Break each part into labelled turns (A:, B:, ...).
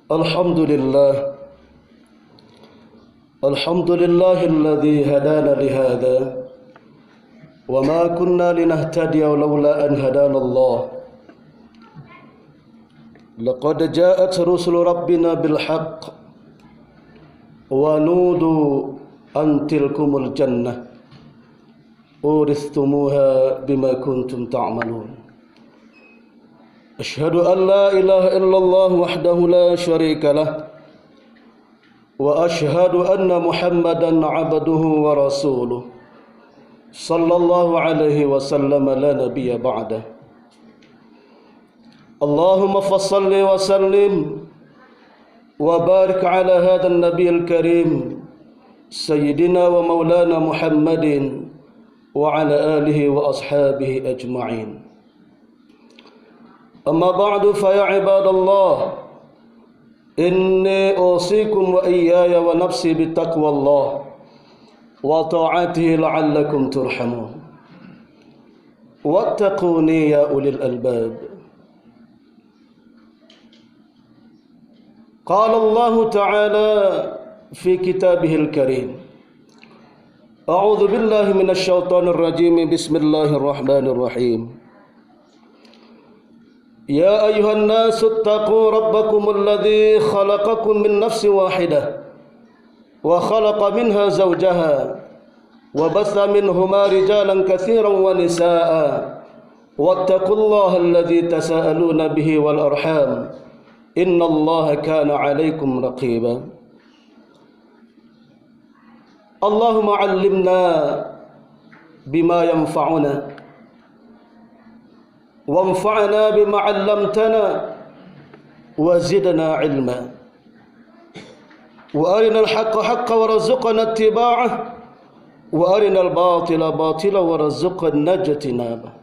A: Alhamdulillah. Alhamdulillahilladzi hadana lihada wa ma kunna linahtadiya laula an hadana Allah. Laqad ja'at rusul rabbina bil haqq wa nudu an tilkumul jannah uristumuha bima kuntum ta'malun. Asyhadu an la ilaha illallah wahdahu la syarika lah wa asyhadu anna Muhammadan abduhu wa rasuluh sallallahu alaihi wasallam la nabiyya ba'dah. Allahumma fassalli wa sallim wa barik ala hadha an-nabiyil karim sayyidina wa maulana Muhammadin wa ala alihi wa ashabihi ajma'in. Amma ba'du fa ya ibadallah, inni usikum wa iyaya wa nafsi bittaqwallah wa ta'atihi la'allakum turhamun. Wattaquni ya ulil albab. Qala Allah ta'ala fi kitabihil karim. A'udzu billahi minasy syaithanir rajim. Bismillahirrahmanirrahim. Ya ayuhan nasu attaqu rabbakumul ladzi khalaqakum min nafsin wahidah wa khalaqa minha zawjaha wa batha minhuma rijalan katsiran wa nisaa'a wattaqullaha alladzi tasaaluna bihi wal arham innallaha kana 'alaikum raqiba. Allahumma 'allimna bima yanfa'una wanfa'na bima 'allamtana wa zidna 'ilma wa arinal haqqa haqqan warzuqna ittiba'ah wa arinal batila batilan warzuqna ijtinabah.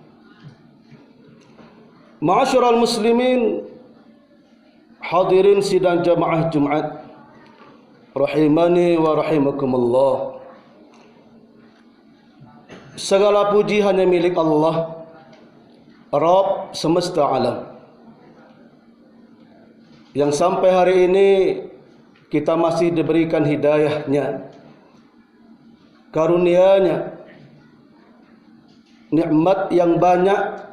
A: Ma'asyiral muslimin, hadirin sidang jamaah Jumat rahimani wa rahimakumullah. Segala puji hanya milik Allah, Rabb semesta alam, yang sampai hari ini kita masih diberikan hidayahnya, karunia-Nya, nikmat yang banyak,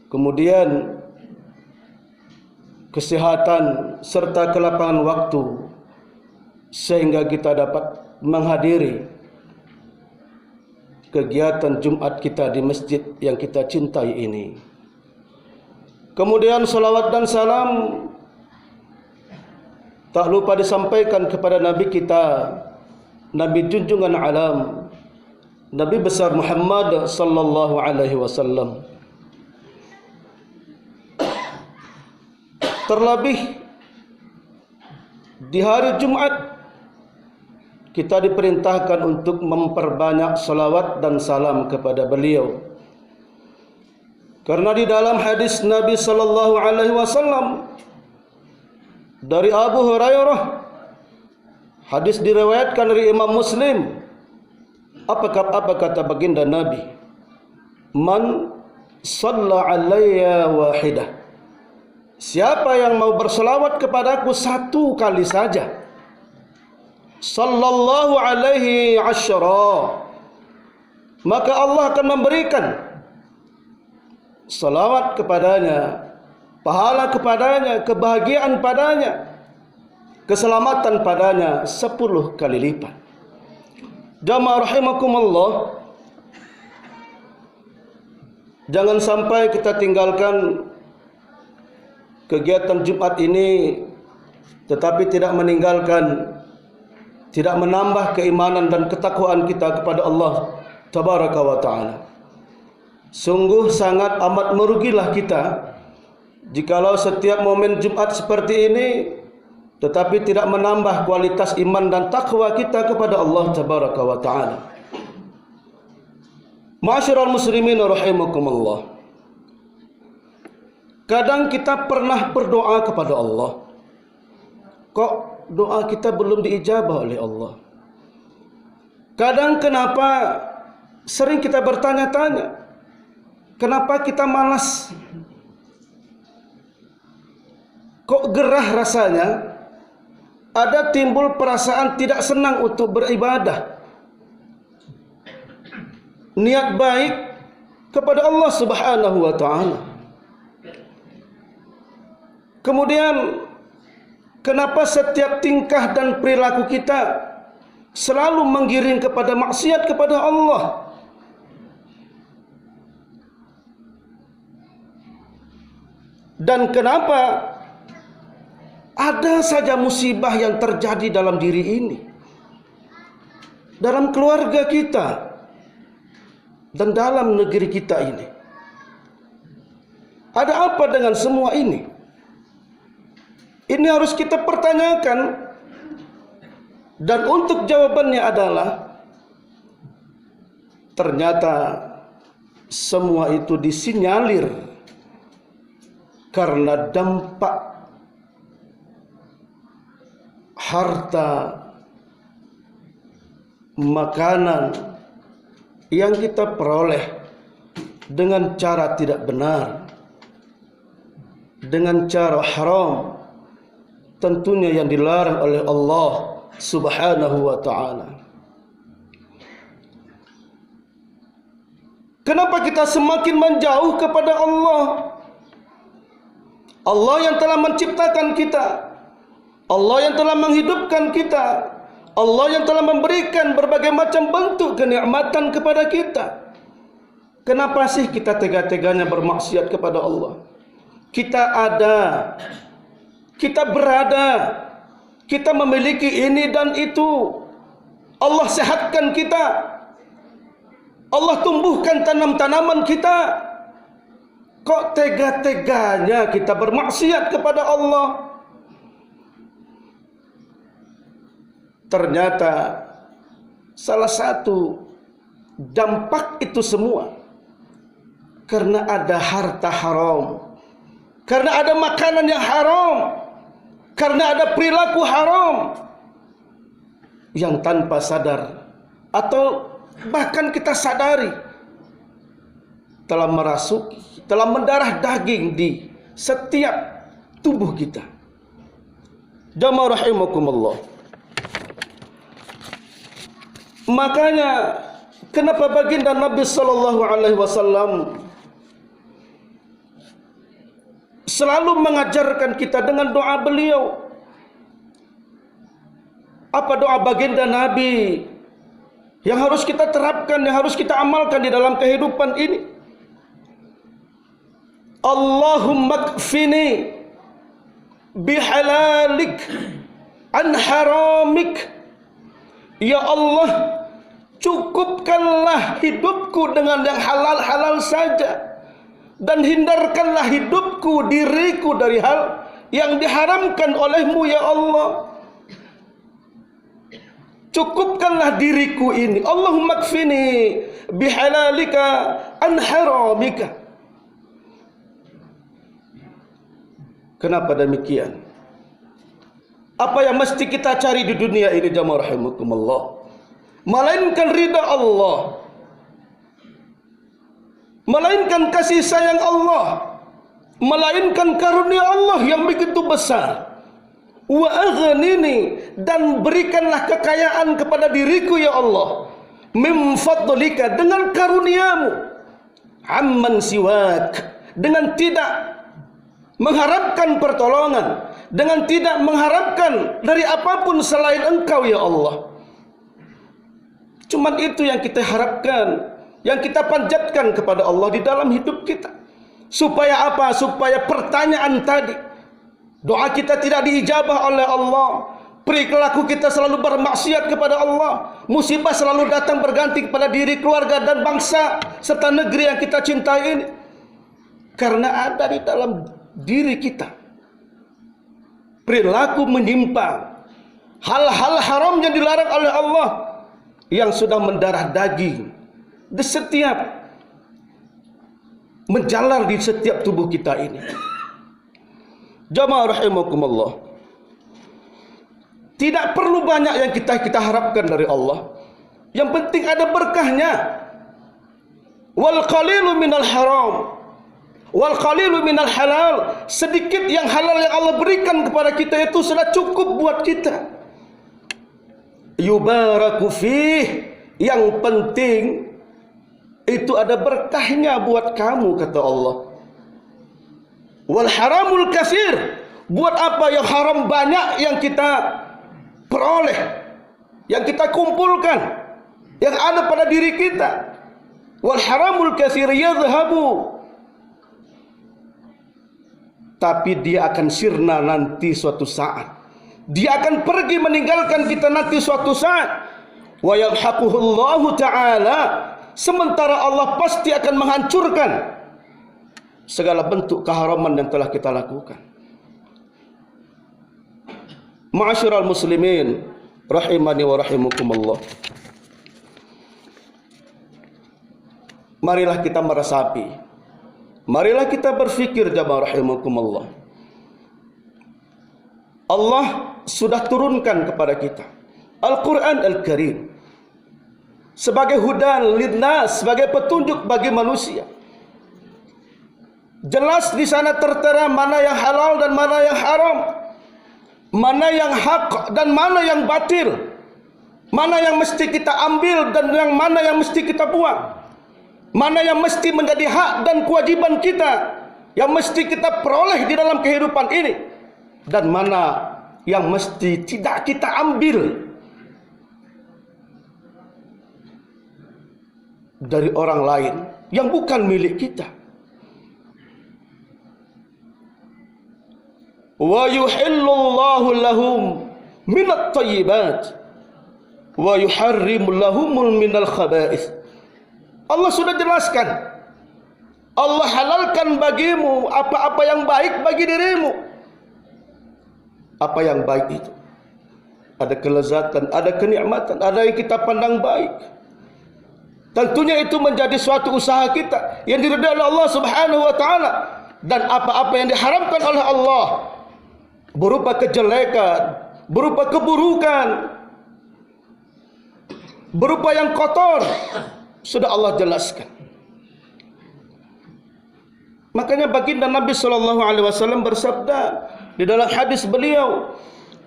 A: kemudian kesehatan serta kelapangan waktu sehingga kita dapat menghadiri kegiatan Jumat kita di masjid yang kita cintai ini. Kemudian salawat dan salam tak lupa disampaikan kepada Nabi kita, Nabi junjungan alam, Nabi besar Muhammad sallallahu alaihi wasallam. Terlebih di hari Jumat kita diperintahkan untuk memperbanyak salawat dan salam kepada beliau. Karena di dalam hadis Nabi sallallahu alaihi wasallam dari Abu Hurairah, hadis diriwayatkan dari Imam Muslim, apa kata baginda Nabi? Man shalla alayya wahidah. Siapa yang mau berselawat kepadaku satu kali saja, sallallahu alaihi asyara, maka Allah akan memberikan salawat kepadanya, pahala kepadanya, kebahagiaan padanya, keselamatan padanya 10 kali lipat. Jamaah rahimakumullah, jangan sampai kita tinggalkan kegiatan Jumat ini tetapi tidak menambah keimanan dan ketakwaan kita kepada Allah tabaraka wa ta'ala. Sungguh sangat amat merugilah kita jikalau setiap momen Jumat seperti ini tetapi tidak menambah kualitas iman dan takwa kita kepada Allah tabaraka wa ta'ala. Ma'asyiral muslimin rahimakumullah, kadang kita pernah berdoa kepada Allah, kok doa kita belum diijabah oleh Allah. Kadang kenapa sering kita bertanya-tanya, Kenapa kita malas? Kok gerah rasanya? Ada timbul perasaan tidak senang untuk beribadah. Niat baik kepada Allah Subhanahu wa taala. Kemudian kenapa setiap tingkah dan perilaku kita selalu menggiring kepada maksiat kepada Allah? Dan kenapa ada saja musibah yang terjadi dalam diri ini, dalam keluarga kita, dan dalam negeri kita ini? Ada apa dengan semua ini? Ini harus kita pertanyakan. Dan untuk jawabannya adalah, ternyata semua itu disinyalir karena dampak harta, makanan yang kita peroleh dengan cara tidak benar, dengan cara haram, tentunya yang dilarang oleh Allah Subhanahu wa ta'ala. Kenapa kita semakin menjauh kepada Allah? Allah yang telah menciptakan kita, Allah yang telah menghidupkan kita, Allah yang telah memberikan berbagai macam bentuk kenikmatan kepada kita. Kenapa sih kita tega-teganya bermaksiat kepada Allah? Kita ada, kita berada, kita memiliki ini dan itu. Allah sehatkan kita, Allah tumbuhkan tanam-tanaman kita. Kok tega-teganya kita bermaksiat kepada Allah? Ternyata salah satu dampak itu semua karena ada harta haram, karena ada makanan yang haram, karena ada perilaku haram yang tanpa sadar atau bahkan kita sadari telah merasuki, telah mendarah daging di setiap tubuh kita. Jamaah rahimakumullah. Makanya kenapa baginda Nabi sallallahu alaihi wasallam selalu mengajarkan kita dengan doa beliau. Apa doa baginda Nabi yang harus kita terapkan, yang harus kita amalkan di dalam kehidupan ini? Allahumma kfini bihalalik an haramik. Ya Allah, cukupkanlah hidupku dengan yang halal-halal saja, dan hindarkanlah hidupku, diriku dari hal yang diharamkan olehmu ya Allah. Cukupkanlah diriku ini. Allahumma kfini bihalalika an haramika. Kenapa demikian? Apa yang mesti kita cari di dunia ini jamaah rahimakumullah? Melainkan ridha Allah, melainkan kasih sayang Allah, melainkan karunia Allah yang begitu besar. Wa aghnini, dan berikanlah kekayaan kepada diriku ya Allah, min fadlika, dengan karuniamu, amman siwak, dengan tidak mengharapkan pertolongan, dengan tidak mengharapkan dari apapun selain Engkau ya Allah. Cuman itu yang kita harapkan, yang kita panjatkan kepada Allah di dalam hidup kita. Supaya apa? Supaya pertanyaan tadi, doa kita tidak diijabah oleh Allah, perilaku kita selalu bermaksiat kepada Allah, musibah selalu datang berganti kepada diri, keluarga dan bangsa serta negeri yang kita cintai ini, karena ada di dalam diri kita perilaku menyimpang, hal-hal haram yang dilarang oleh Allah, yang sudah mendarah daging di setiap, menjalar di setiap tubuh kita ini. Jamaah rahimakumullah, tidak perlu banyak yang kita harapkan dari Allah, yang penting ada berkahnya. Wal qalilu minal haram wal qalilu minal halal. Sedikit yang halal yang Allah berikan kepada kita itu sudah cukup buat kita. Yubaraku fih, yang penting itu ada berkahnya buat kamu, kata Allah. Wal haramul kasir, buat apa yang haram banyak yang kita peroleh, yang kita kumpulkan, yang ada pada diri kita. Wal haramul kasir yadhhabu, tapi dia akan sirna nanti suatu saat. Dia akan pergi meninggalkan kita nanti suatu saat. Wa yamhaquhullahu ta'ala, sementara Allah pasti akan menghancurkan segala bentuk keharaman yang telah kita lakukan. Ma'asyiral muslimin rahimani wa rahimakumullah. Marilah kita meresapi, marilah kita berfikir jamaah rahimakumullah. Allah sudah turunkan kepada kita Al-Quran Al-Karim sebagai hudan linnas, sebagai petunjuk bagi manusia. Jelas di sana tertera mana yang halal dan mana yang haram, mana yang hak dan mana yang batil, mana yang mesti kita ambil dan yang mana yang mesti kita buang, mana yang mesti menjadi hak dan kewajiban kita yang mesti kita peroleh di dalam kehidupan ini, dan mana yang mesti tidak kita ambil dari orang lain yang bukan milik kita. Wa yuhillullahu lahum minat thayyibat wa yuharrimu lahumul minal khaba'ith. Allah sudah jelaskan, Allah halalkan bagimu apa-apa yang baik bagi dirimu. Apa yang baik itu? Ada kelezatan, ada kenikmatan, ada yang kita pandang baik. Tentunya itu menjadi suatu usaha kita yang diridai oleh Allah Subhanahu wa taala, dan apa-apa yang diharamkan oleh Allah berupa kejelekan, berupa keburukan, berupa yang kotor, sudah Allah jelaskan. Makanya baginda Nabi sallallahu alaihi wasallam bersabda di dalam hadis beliau,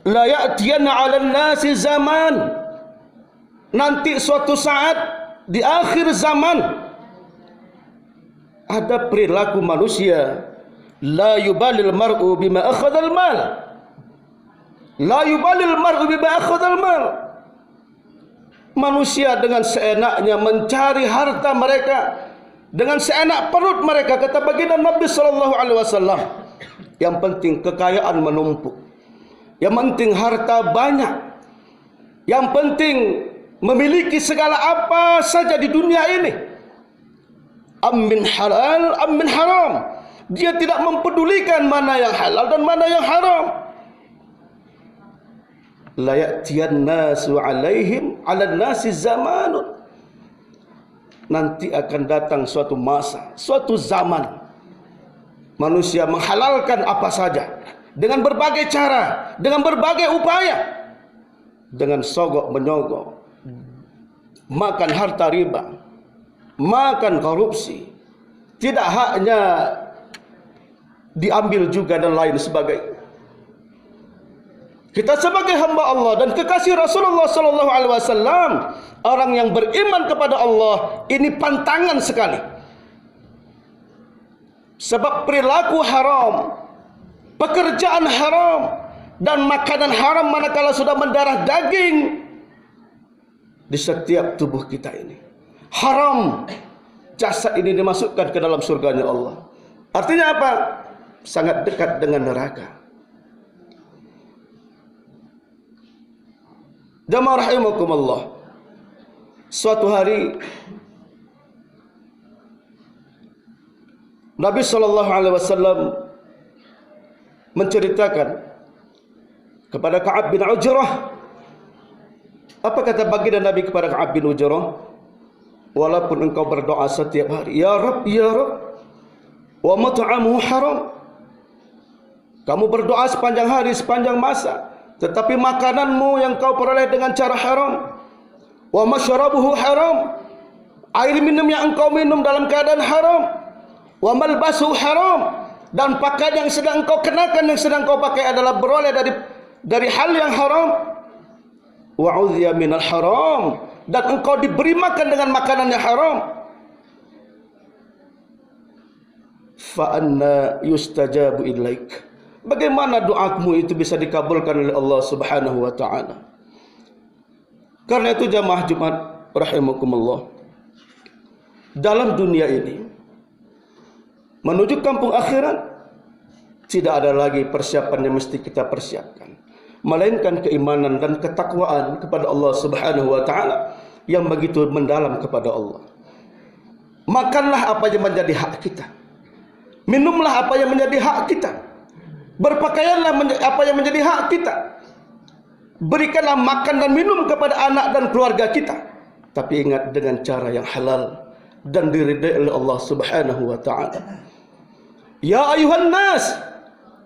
A: la ya'tiyanna 'alan nasi zaman, nanti suatu saat di akhir zaman ada perilaku manusia, la yubalil mar'u bima akhadhal mal, la yubalil mar'u bima akhadhal mal. Manusia dengan seenaknya mencari harta mereka, dengan seenak perut mereka, kata baginda Nabi sallallahu alaihi wasallam. Yang penting kekayaan menumpuk, yang penting harta banyak, yang penting memiliki segala apa saja di dunia ini. Amin halal, amin haram. Dia tidak mempedulikan mana yang halal dan mana yang haram. La ya'tiyan nasu alaihim 'alan nasi zamanun. Nanti akan datang suatu masa, suatu zaman, manusia menghalalkan apa saja dengan berbagai cara, dengan berbagai upaya, dengan sogok menyogok, makan harta riba, makan korupsi, tidak haknya diambil juga, dan lain sebagainya. Kita sebagai hamba Allah dan kekasih Rasulullah sallallahu alaihi wasallam, orang yang beriman kepada Allah, ini pantangan sekali. Sebab perilaku haram, pekerjaan haram, dan makanan haram manakala sudah mendarah daging di setiap tubuh kita ini, haram, jasad ini dimasukkan ke dalam surganya Allah. Artinya apa? Sangat dekat dengan neraka. Jamaah rahimakumullah, suatu hari Nabi sallallahu alaihi wasallam menceritakan kepada Ka'ab bin Ujrah. Apa kata baginda Nabi kepada Ka'ab bin Ujrah? Walaupun engkau berdoa setiap hari, ya Rabb, ya Rabb, wa mat'amuhu haram, kamu berdoa sepanjang hari, sepanjang masa, tetapi makananmu yang kau peroleh dengan cara haram. Wa masyrabuhu haram, air minum yang engkau minum dalam keadaan haram, wa malbasu haram, dan pakaian yang sedang engkau kenakan, yang sedang engkau pakai adalah beroleh dari hal yang haram, wa udhiya minal haram, dan engkau diberi makan dengan makanan yang haram, fa anna yustajabu ilaik, bagaimana doamu itu bisa dikabulkan oleh Allah Subhanahu wa taala? Karena itu jamaah Jumat rahimakumullah, dalam dunia ini menuju kampung akhirat tidak ada lagi persiapan yang mesti kita persiapkan, melainkan keimanan dan ketakwaan kepada Allah Subhanahu wa taala yang begitu mendalam kepada Allah. Makanlah apa yang menjadi hak kita, minumlah apa yang menjadi hak kita, berpakaianlah apa yang menjadi hak kita, berikanlah makan dan minum kepada anak dan keluarga kita, tapi ingat dengan cara yang halal dan diridai oleh Allah Subhanahu wa taala. Ya ayuhan nas,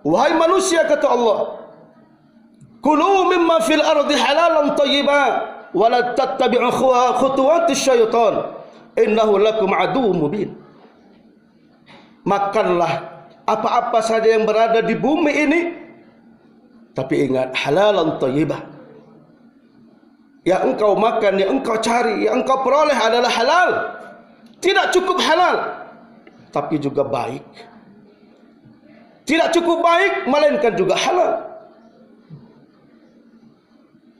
A: wahai manusia, kata Allah, kulu mimma fil ardi halalan thayyiban wa la tattabi'u khutuwatis syaitan innahu lakum aduwwum mubin. Makanlah apa-apa saja yang berada di bumi ini, tapi ingat halalan thayyibah. Yang engkau makan, yang engkau cari, yang engkau peroleh adalah halal. Tidak cukup halal, tapi juga baik. Tidak cukup baik, melainkan juga halal.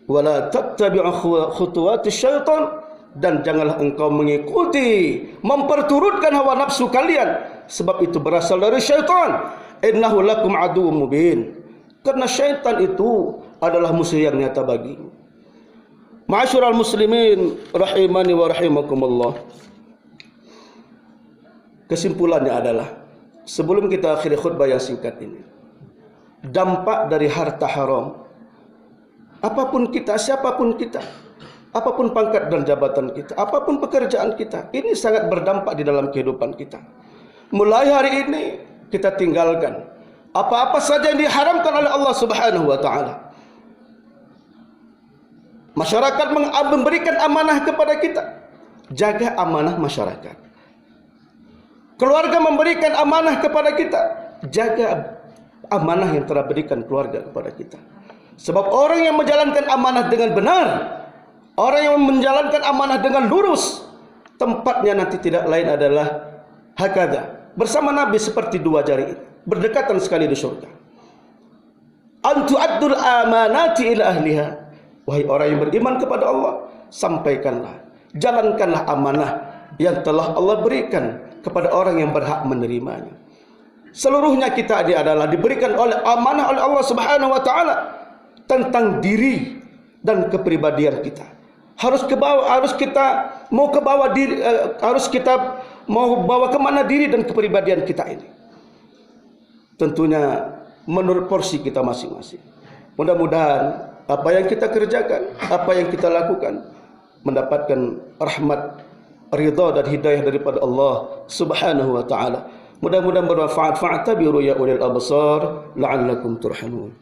A: Wala tattabi'u khutuwatis syaitan, dan janganlah engkau mengikuti, memperturutkan hawa nafsu kalian, sebab itu berasal dari syaitan. Innahu lakum aduwwum mubin, karena syaitan itu adalah musuh yang nyata bagimu. Ma'asyiral muslimin rahimani wa rahimakumullah, kesimpulannya adalah, sebelum kita akhiri khutbah yang singkat ini, dampak dari harta haram, apapun kita, siapapun kita, apapun pangkat dan jabatan kita, apapun pekerjaan kita, ini sangat berdampak di dalam kehidupan kita. Mulai hari ini kita tinggalkan apa-apa saja yang diharamkan oleh Allah Subhanahu wa taala. Masyarakat memberikan amanah kepada kita, jaga amanah masyarakat. Keluarga memberikan amanah kepada kita, jaga amanah yang telah berikan keluarga kepada kita. Sebab orang yang menjalankan amanah dengan benar, orang yang menjalankan amanah dengan lurus, tempatnya nanti tidak lain adalah hakada, bersama Nabi seperti dua jari ini, berdekatan sekali di surga. Antu addul amanati ila ahliha, wahai orang yang beriman kepada Allah, sampaikanlah, jalankanlah amanah yang telah Allah berikan kepada orang yang berhak menerimanya. Seluruhnya kita ini adalah diberikan oleh amanah oleh Allah Subhanahu wa taala tentang diri dan kepribadian kita. Harus kita mau bawa kemana diri dan kepribadian kita ini. Tentunya menurut porsi kita masing-masing. Mudah-mudahan apa yang kita kerjakan, apa yang kita lakukan, mendapatkan rahmat, ridha dan hidayah daripada Allah Subhanahu wa taala. Mudah-mudahan bermanfaat. Fa'tabiru ya ulil absar la'allakum turhamun.